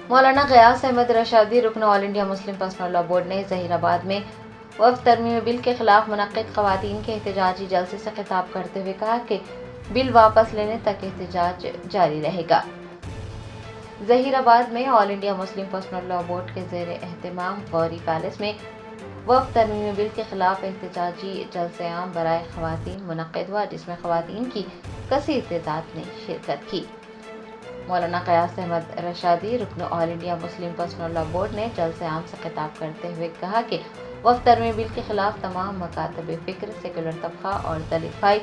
मौलाना गयास अहमद रशादी रुकन all India Muslim personal law board ने जहीराबाद में वफ़द तरमीम बिल के खिलाफ मुनक्किद ख़वातीन के एहतजाजी जलसे से खिताब करते हुए कहा कि बिल वापस लेने तक एहतजाज जारी रहेगा। जहीराबाद में all India Muslim personal law board के ज़ेर एहतमाम गौरी पैलेस में वफ़द तरमीम बिल के खिलाफ एहतजाजी जलसे आम बराए ख़वातीन मुनक्किद हुआ, जिसमें ख़वातीन की कसीर तादाद ने शिरकत की। मौलाना गयास अहमद रशादी रुकन all India Muslim personal law board ने जलसे आम से खिताब करते हुए कहा कि वफ़द तरमीम बिल के खिलाफ तमाम मकातब फ़िक्र, सेकुलर तबका और दलित भाई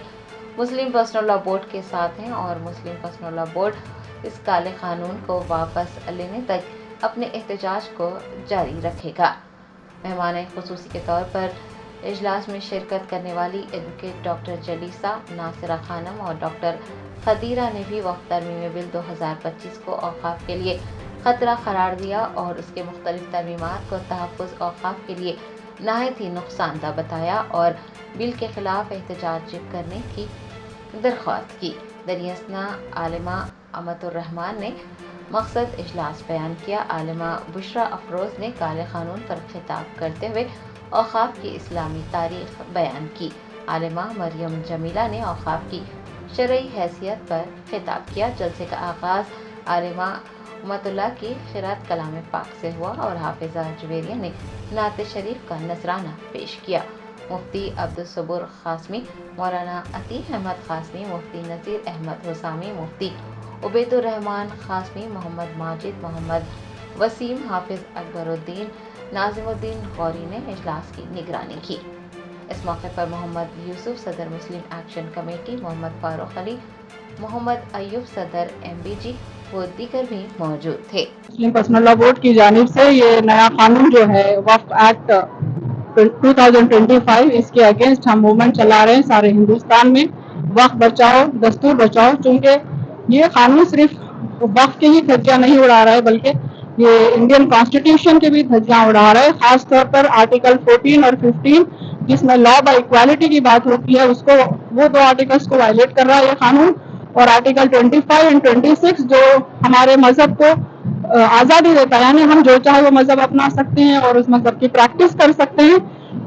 मुस्लिम पर्सनल लॉ बोर्ड के साथ हैं और मुस्लिम पर्सनल लॉ बोर्ड इस काले कानून को वापस लेने तक अपने एहतजाज को जारी रखेगा। मेहमान खुसूसी के तौर पर इजलास में शिरकत करने वाली एडवोकेट डॉक्टर जलीसा नासिरा खानम और डॉक्टर खदीरा ने भी वफ़द तरमीम बिल 2025 को औक़ाफ़ के लिए ख़तरा करार दिया और उसके मुख्तलिफ तरमीमात को तहफ़्फ़ुज़ औक़ाफ़ के लिए नहायत ही नुक़सानदा बताया और बिल के ख़िलाफ़ एहतजाज करने की दरख्वास्त की। दरियासना आलिमा अमतुर रहमान ने मकसद इजलास बयान किया। आलिमा बुशरा अफरोज़ ने काले कानून पर खिताब करते हुए औक़ाफ़ की इस्लामी तारीख़ बयान की। आलिमा मरियम जमीला ने औक़ाफ़ की शरई हैसियत पर खिताब किया। जलसे का आगाज़ आलिमा उम्मतुल्लाह की क़िरात कलाम पाक से हुआ और हाफिज़ा जुवेरिया ने नात शरीफ का नजराना पेश किया। मुफ्ती अब्दुल सबूर क़ासमी, मौलाना अतीक अहमद क़ासमी, मुफ्ती नज़ीर अहमद हुसामी, मुफ्ती उबैदुर रहमान क़ासमी, मोहम्मद माजिद, मोहम्मद वसीम, हाफिज़ अकबरुद्दीन, नाज़िमुद्दीन गौरी ने इजलास की निगरानी की। इस मौके पर मोहम्मद यूसुफ सदर मुस्लिम एक्शन कमेटी, मोहम्मद फारूक अली, मोहम्मद अयूब सदर MBG वो दीगर भी मौजूद थे। मुस्लिम पर्सनल लॉ बोर्ड की जानिब से ये नया कानून जो है वक्फ एक्ट 2025, इसके अगेंस्ट हम मूवमेंट चला रहे हैं सारे हिंदुस्तान में। वक्फ बचाओ, दस्तूर बचाओ, चूंकि ये कानून सिर्फ वक्फ के ही धज्जियां नहीं उड़ा रहा है बल्कि ये इंडियन कॉन्स्टिट्यूशन के भी धज्जियां उड़ा रहा है। खास तौर पर आर्टिकल 14 और 15 जिसमें लॉ बाय इक्वालिटी की बात होती है, उसको वो दो आर्टिकल्स को वायलेट कर रहा है ये कानून। और आर्टिकल 25 और 26 जो हमारे मजहब को आज़ादी देता है, यानी हम जो चाहे वो मजहब अपना सकते हैं और उस मजहब की प्रैक्टिस कर सकते हैं,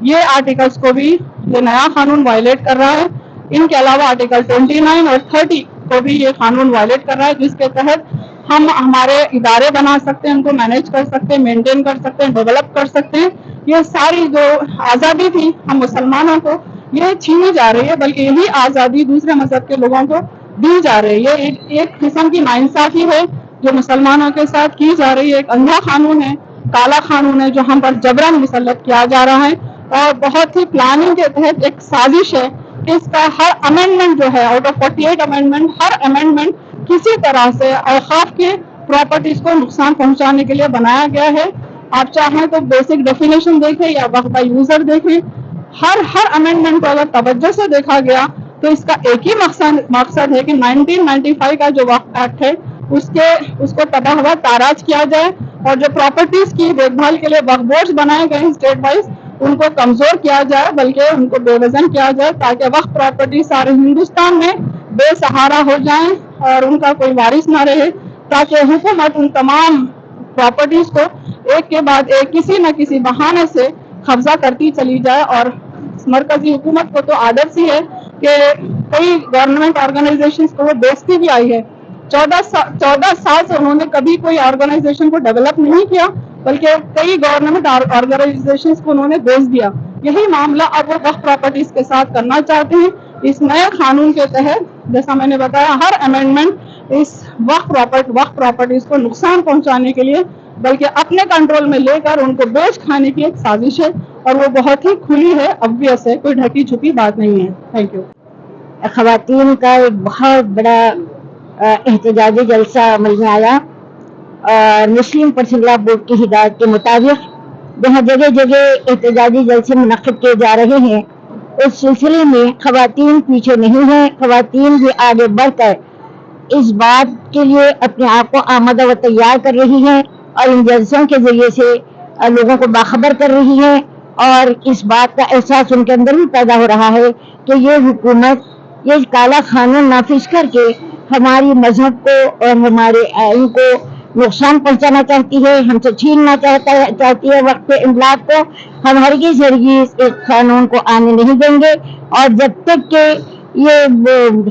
ये आर्टिकल्स को भी ये नया कानून वायलेट कर रहा है। इनके अलावा आर्टिकल 29 और 30 को भी ये कानून वायलेट कर रहा है, जिसके तहत हम हमारे इदारे बना सकते हैं, उनको मैनेज कर सकते हैं, मेंटेन कर सकते हैं, डेवलप कर सकते हैं। ये सारी जो आज़ादी थी हम मुसलमानों को, ये छीनी जा रही है, बल्कि यही आज़ादी दूसरे मजहब के लोगों को दी जा रही है। ये एक किस्म की नाइंसाफी है जो मुसलमानों के साथ की जा रही है। एक अंधा कानून है, काला कानून है जो हम पर जबरन मुसल्लत किया जा रहा है और बहुत ही प्लानिंग के तहत एक साजिश है कि इसका हर अमेंडमेंट जो है, out of 48 amendment, her amendment किसी तरह से औक़ाफ़ के प्रॉपर्टीज को नुकसान पहुंचाने के लिए बनाया गया है। आप चाहें तो बेसिक डेफिनेशन देखें या वक्फ बाय यूजर देखें, हर अमेंडमेंट को अगर तवज्जो से देखा गया तो इसका एक ही मकसद है कि 1995 का जो वक्फ एक्ट है उसको तबाह हुआ ताराज किया जाए और जो प्रॉपर्टीज की देखभाल के लिए वक्फ बोर्ड्स बनाए गए हैं स्टेट वाइज, उनको कमजोर किया जाए, बल्कि उनको बेवजन किया जाए, ताकि वक्फ प्रॉपर्टी सारे हिंदुस्तान में बेसहारा हो जाएं और उनका कोई वारिस ना रहे, ताकि हुकूमत उन तमाम प्रॉपर्टीज को एक के बाद एक किसी न किसी बहाने से कब्जा करती चली जाए। और मरकजी हुकूमत को तो आदत सी है कि कई गवर्नमेंट ऑर्गेनाइजेशंस को वो बेचती भी आई है। 14 साल से उन्होंने कभी कोई ऑर्गेनाइजेशन को डेवलप नहीं किया, बल्कि कई गवर्नमेंट ऑर्गेनाइजेशंस को उन्होंने बेच दिया। यही मामला अब वो वक्फ प्रॉपर्टीज के साथ करना चाहते हैं। इस नए कानून के तहत, जैसा मैंने बताया, हर अमेंडमेंट इस वक्फ प्रॉपर्टीज को नुकसान पहुंचाने के लिए बल्कि अपने कंट्रोल में लेकर उनको बेच खाने की एक साजिश है और वो बहुत ही खुली है, ऑब्वियस है, कोई ढकी छुपी बात नहीं है। Thank you. ख़वातीन का एक बहुत बड़ा एहतजाजी जलसा अमल में आया और मुस्लिम पर्सनल लॉ बोर्ड की हिदायत के मुताबिक जहाँ जगह जगह एहतजाजी जलसे मुनक्किद किए जा रहे हैं, उस सिलसिले में ख़वातीन पीछे नहीं है। ख़वातीन भी आगे बढ़कर इस बात के लिए अपने आप को आमादा व तैयार कर रही है और इन जलसों के जरिए से लोगों को बाखबर कर रही है और इस बात का एहसास उनके अंदर भी पैदा हो रहा है कि ये हुकूमत ये काला कानून नाफिज करके हमारी मजहब को और हमारे आइन को नुकसान पहुंचाना चाहती है, हमसे छीनना चाहती है वक्त पे इमलाक को। हम हरगिज़ हरगिज़ इस कानून को आने नहीं देंगे, और जब तक कि ये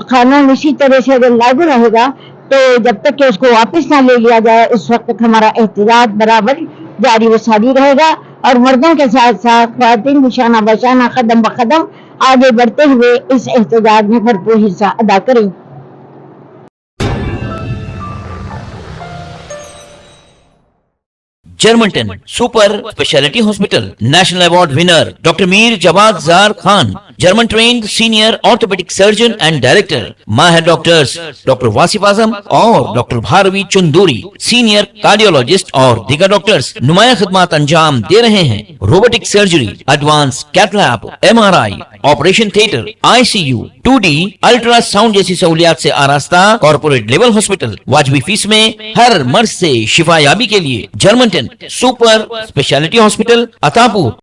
कानून इसी तरह से अगर लागू रहेगा, तो जब तक कि उसको वापस ना ले लिया जाए, उस वक्त तक हमारा एहतजाज बराबर जारी व सारी रहेगा। और मर्दों के साथ साथ ख्वातीन निशाना बशाना कदम ब कदम आगे बढ़ते हुए इस एहतजाज में भरपूर हिस्सा अदा करें। Germanton super speciality hospital, national award winner doctor Mir Jawad Zar Khan, German trained senior orthopaedic surgeon and director, माहिर डॉक्टर्स डॉक्टर वासिफ आजम और doctor Bharvi Chanduri, senior cardiologist और दीगर डॉक्टर्स नुमाया खिदमत अंजाम दे रहे हैं। Robotic surgery, advance cath lab, MRI, operation theatre, ICU, 2D ultrasound जैसी सहूलियात से आरास्ता कॉर्पोरेट लेवल हॉस्पिटल, वाजबी फीस में हर मर्ज से शिफायाबी के लिए Germanton super speciality hospital, Attapur.